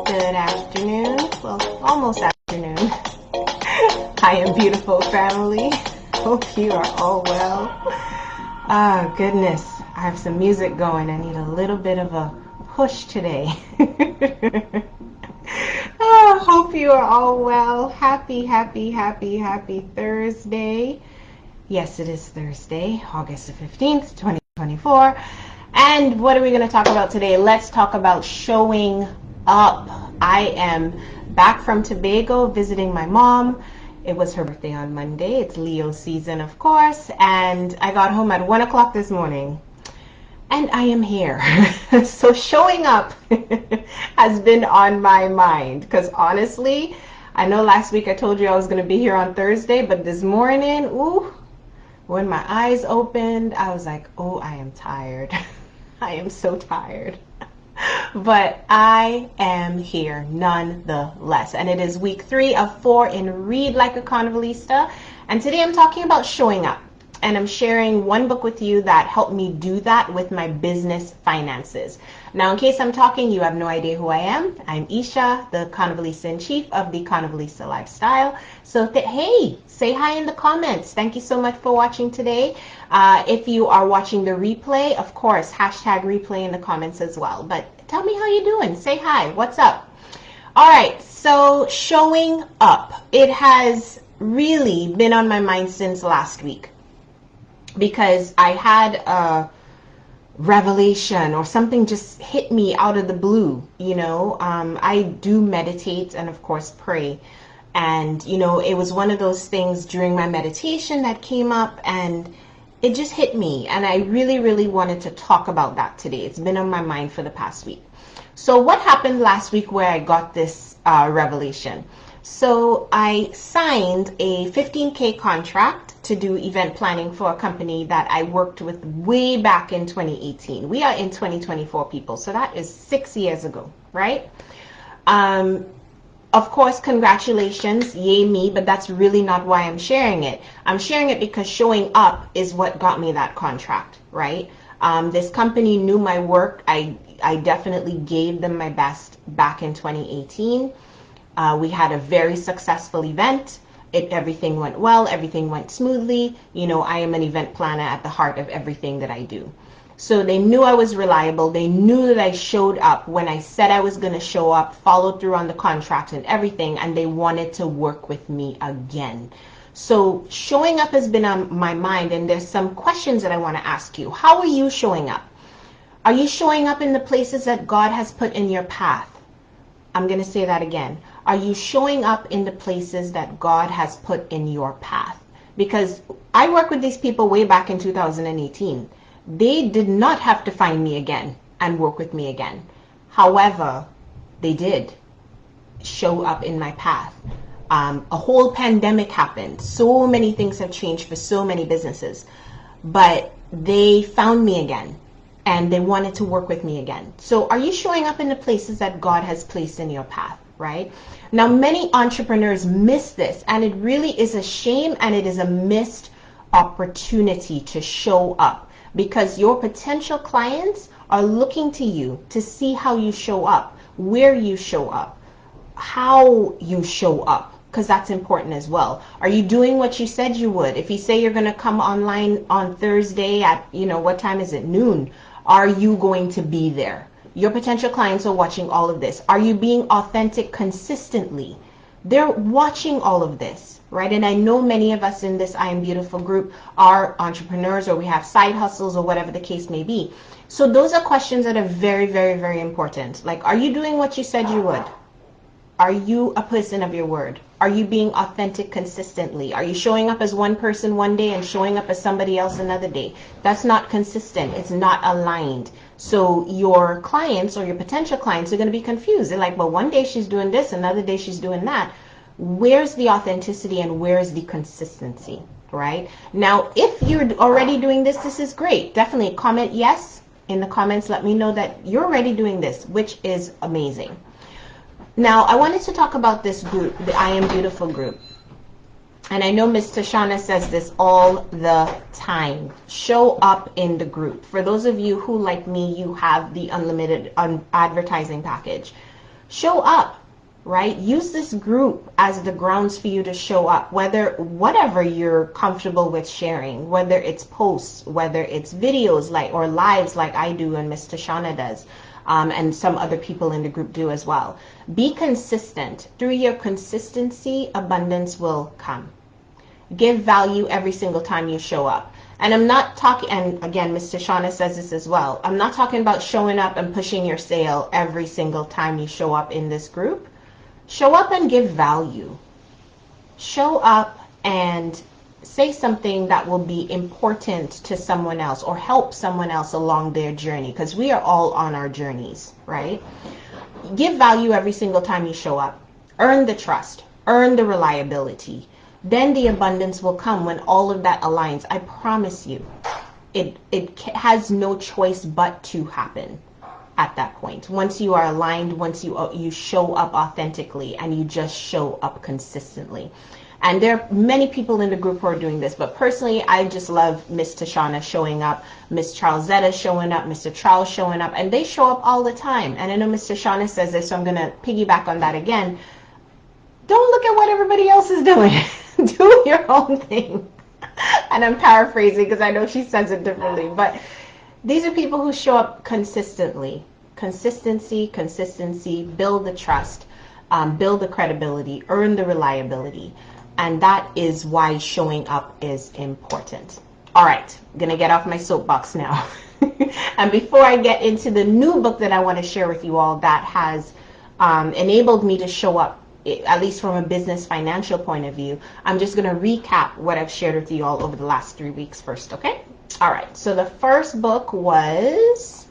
Good afternoon. Well, almost afternoon. I am beautiful family. Hope you are all well. Ah, goodness. I have some music going. I need a little bit of a push today. Oh, hope you are all well. Happy Thursday. Yes, it is Thursday, August the 15th, 2024. And what are we going to talk about today? Let's talk about showing up. I am back from Tobago visiting my mom. It was her birthday on Monday. It's Leo season, of course. And I got home at 1 o'clock this morning. And I am here. So showing up has been on my mind. Because honestly, I know last week I told you I was going to be here on Thursday. But this morning, ooh, when my eyes opened, I was like, oh, I am tired. I am so tired. But I am here nonetheless. And it is week 3 of 4 in Read Like a Carnivalista. And today I'm talking about showing up. And I'm sharing one book with you that helped me do that with my business finances. Now, in case I'm talking, you have no idea who I am. I'm Esha, the Carnivalista in Chief of the Carnivalista Lifestyle. So, hey, say hi in the comments. Thank you so much for watching today. If you are watching the replay, of course, hashtag replay in the comments as well. But tell me how you're doing. Say hi. What's up? All right. So, showing up. It has really been on my mind since last week, because I had a revelation or something just hit me out of the blue. I do meditate and of course pray, and it was one of those things during my meditation that came up and it just hit me, and I really wanted to talk about that today. It's been on my mind for the past week. So what happened last week where I got this revelation? So I signed a 15K contract to do event planning for a company that I worked with way back in 2018. We are in 2024, people. So that is 6 years ago, right? Of course, congratulations, yay me, but that's really not why I'm sharing it. I'm sharing it because showing up is what got me that contract, right? This company knew my work. I definitely gave them my best back in 2018. We had a very successful event. Everything went well. Everything went smoothly. I am an event planner at the heart of everything that I do. So they knew I was reliable. They knew that I showed up when I said I was going to show up, followed through on the contract and everything, and they wanted to work with me again. So showing up has been on my mind, and there's some questions that I want to ask you. How are you showing up? Are you showing up in the places that God has put in your path? I'm going to say that again. Are you showing up in the places that God has put in your path? Because I worked with these people way back in 2018. They did not have to find me again and work with me again. However, they did show up in my path. A whole pandemic happened. So many things have changed for so many businesses. But they found me again, and they wanted to work with me again. So are you showing up in the places that God has placed in your path, right? Now, many entrepreneurs miss this, and it really is a shame, and it is a missed opportunity to show up, because your potential clients are looking to you to see how you show up, where you show up, how you show up, because that's important as well. Are you doing what you said you would? If you say you're going to come online on Thursday at, what time is it? Noon. Are you going to be there? Your potential clients are watching all of this. Are you being authentic consistently? They're watching all of this, right? And I know many of us in this I Am Beautiful group are entrepreneurs, or we have side hustles, or whatever the case may be. So those are questions that are very important. Like, are you doing what you said you would? Are you a person of your word? Are you being authentic consistently? Are you showing up as one person one day and showing up as somebody else another day? That's not consistent. It's not aligned. So your clients, or your potential clients, are going to be confused. They're like, well, one day she's doing this, another day she's doing that. Where's the authenticity and where's the consistency, right? Now, if you're already doing this, this is great. Definitely comment yes in the comments. Let me know that you're already doing this, which is amazing. Now, I wanted to talk about this group, the I Am Beautiful group. And I know Miss Tashana says this all the time. Show up in the group. For those of you who, like me, you have the unlimited advertising package. Show up, right? Use this group as the grounds for you to show up, whatever you're comfortable with sharing, whether it's posts, whether it's videos or lives like I do and Miss Tashana does. And some other people in the group do as well. Be consistent. Through your consistency, abundance will come. Give value every single time you show up. And I'm not talking, and again, Mr. Shauna says this as well, I'm not talking about showing up and pushing your sale every single time you show up in this group. Show up and give value. Show up and say something that will be important to someone else or help someone else along their journey, because we are all on our journeys, right? Give value every single time you show up. Earn the trust. Earn the reliability. Then the abundance will come when all of that aligns. I promise you, it has no choice but to happen at that point. Once you are aligned, once you show up authentically and you just show up consistently. And there are many people in the group who are doing this, but personally, I just love Miss Tashana showing up, Miss Charlesetta showing up, Mr. Charles showing up, and they show up all the time. And I know Miss Tashana says this, so I'm going to piggyback on that again. Don't look at what everybody else is doing. Do your own thing. And I'm paraphrasing because I know she says it differently, but these are people who show up consistently. Consistency, build the trust, build the credibility, earn the reliability. And that is why showing up is important. All right, I'm going to get off my soapbox now. And before I get into the new book that I want to share with you all that has enabled me to show up, at least from a business financial point of view, I'm just going to recap what I've shared with you all over the last 3 weeks first, okay? All right, so the first book was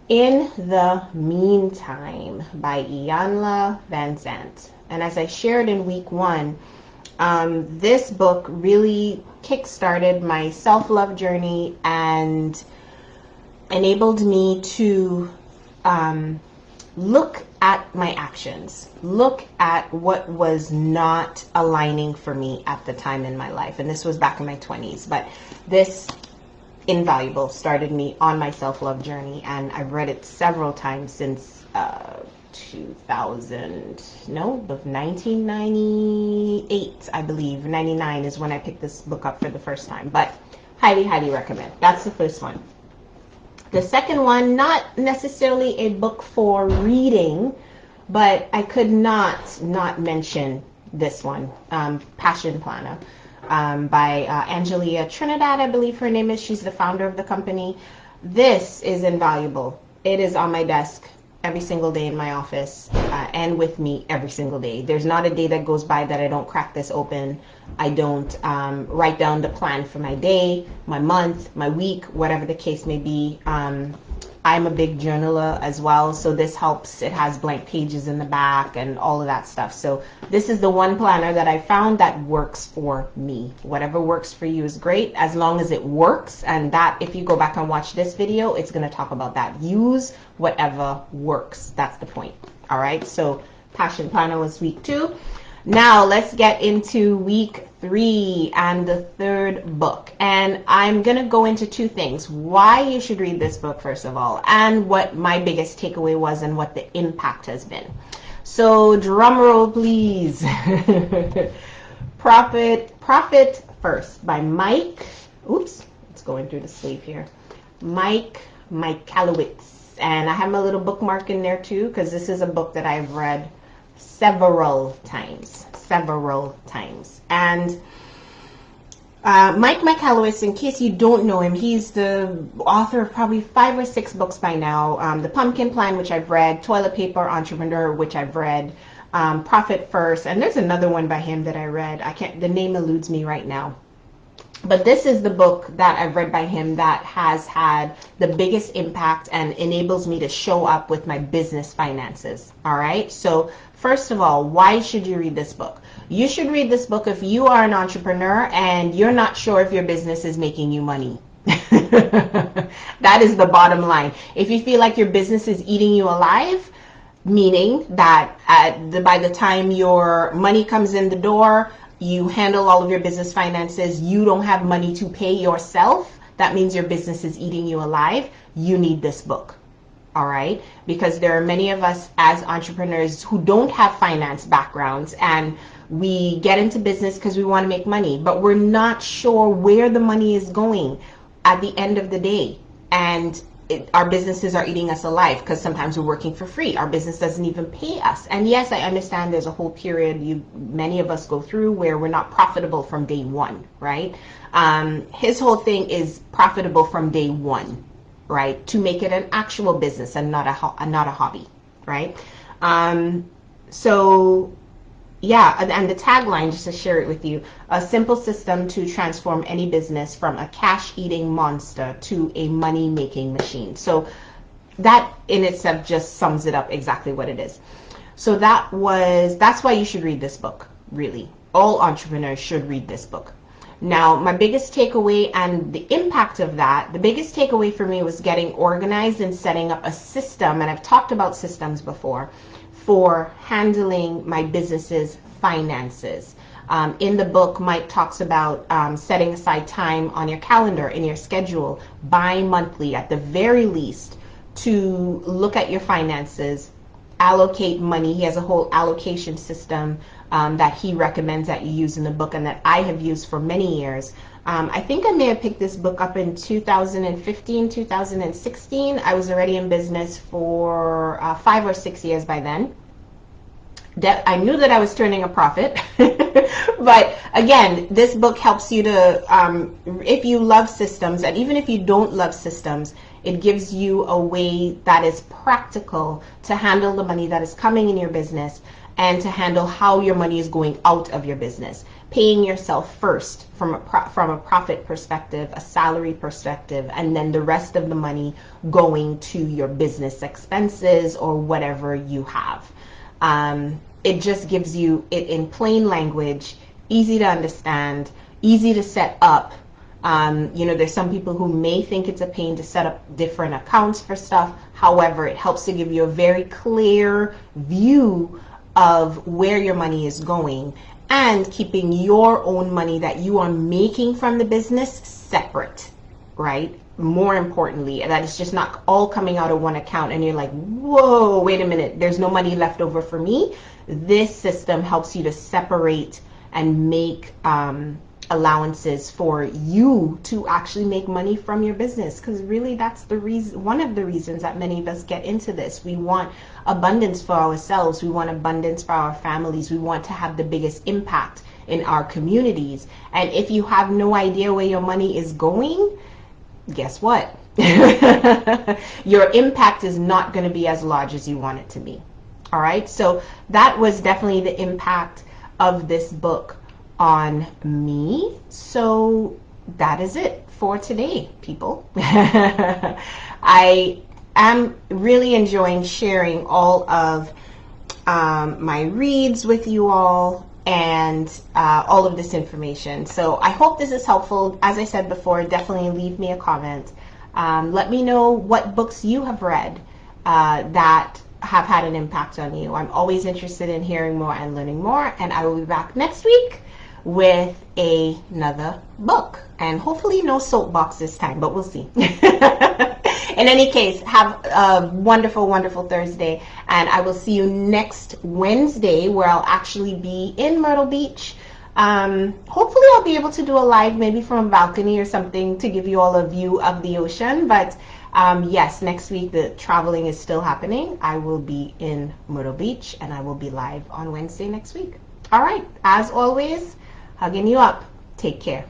In the Meantime by Iyanla Vanzant. And as I shared in week 1, this book really kickstarted my self-love journey and enabled me to look at my actions, look at what was not aligning for me at the time in my life. And this was back in my 20s, but this invaluable started me on my self-love journey, and I've read it several times since 1998, I believe. 99 is when I picked this book up for the first time, but highly recommend. That's the first one. The second one, not necessarily a book for reading, but I could not mention this one, Passion Planner, by Angelia Trinidad, I believe her name is. She's the founder of the company. This is invaluable. It is on my desk every single day in my office and with me every single day. There's not a day that goes by that I don't crack this open. I don't write down the plan for my day, my month, my week, whatever the case may be. I'm a big journaler as well, so this helps. It has blank pages in the back and all of that stuff. So this is the one planner that I found that works for me. Whatever works for you is great, as long as it works. And that, if you go back and watch this video, it's going to talk about that. Use whatever works. That's the point. All right, so Passion Planner was week 2. Now let's get into week 3 and the third book. And I'm going to go into 2 things. Why you should read this book, first of all, and what my biggest takeaway was and what the impact has been. So drum roll, please. Profit First by Mike. Oops, it's going through the sleeve here. Mike Michalowicz. And I have my little bookmark in there too, because this is a book that I've read several times. And Mike Michalowicz, in case you don't know him, he's the author of probably 5 or 6 books by now. The Pumpkin Plan, which I've read, Toilet Paper Entrepreneur, which I've read, Profit First, and there's another one by him that I read. The name eludes me right now. But this is the book that I've read by him that has had the biggest impact and enables me to show up with my business finances. All right. So first of all, why should you read this book? You should read this book if you are an entrepreneur and you're not sure if your business is making you money. That is the bottom line. If you feel like your business is eating you alive, meaning that by the time your money comes in the door, you handle all of your business finances, you don't have money to pay yourself, that means your business is eating you alive, you need this book. All right, because there are many of us as entrepreneurs who don't have finance backgrounds, and we get into business because we want to make money, but we're not sure where the money is going at the end of the day. And our businesses are eating us alive because sometimes we're working for free. Our business doesn't even pay us. And yes, I understand there's a whole period many of us go through where we're not profitable from day one, right? His whole thing is profitable from day one, right? To make it an actual business and not a hobby, right? So yeah, and the tagline, just to share it with you, a simple system to transform any business from a cash-eating monster to a money-making machine. So that in itself just sums it up exactly what it is. So that's why you should read this book, really. All entrepreneurs should read this book. Now, my biggest takeaway and the impact of that, the biggest takeaway for me was getting organized and setting up a system, and I've talked about systems before, for handling my business's finances. In the book, Mike talks about setting aside time on your calendar, in your schedule, bi-monthly at the very least, to look at your finances, allocate money. He has a whole allocation system that he recommends that you use in the book and that I have used for many years. I think I may have picked this book up in 2015, 2016. I was already in business for 5 or 6 years by then. I knew that I was turning a profit. But again, this book helps you to, if you love systems, and even if you don't love systems, it gives you a way that is practical to handle the money that is coming in your business and to handle how your money is going out of your business. Paying yourself first from a profit perspective, a salary perspective, and then the rest of the money going to your business expenses or whatever you have. It just gives you it in plain language, easy to understand, easy to set up. There's some people who may think it's a pain to set up different accounts for stuff. However, it helps to give you a very clear view of where your money is going and keeping your own money that you are making from the business separate, right? More importantly, that it's just not all coming out of one account and you're like, whoa, wait a minute, there's no money left over for me. This system helps you to separate and make allowances for you to actually make money from your business, because really that's the reason, one of the reasons that many of us get into this. We want abundance for ourselves, we want abundance for our families, we want to have the biggest impact in our communities. And if you have no idea where your money is going, guess what? Your impact is not going to be as large as you want it to be. All right, so that was definitely the impact of this book on me. So that is it for today, people. I am really enjoying sharing all of my reads with you all and all of this information. So I hope this is helpful. As I said before, definitely leave me a comment. Let me know what books you have read that have had an impact on you. I'm always interested in hearing more and learning more, and I will be back next week with another book, and hopefully no soapbox this time, but we'll see. In any case, have a wonderful, wonderful Thursday, and I will see you next Wednesday, where I'll actually be in Myrtle Beach. Hopefully I'll be able to do a live, maybe from a balcony or something, to give you all a view of the ocean. But yes, next week the traveling is still happening. I will be in Myrtle Beach, and I will be live on Wednesday next week. All right, as always, hugging you up. Take care.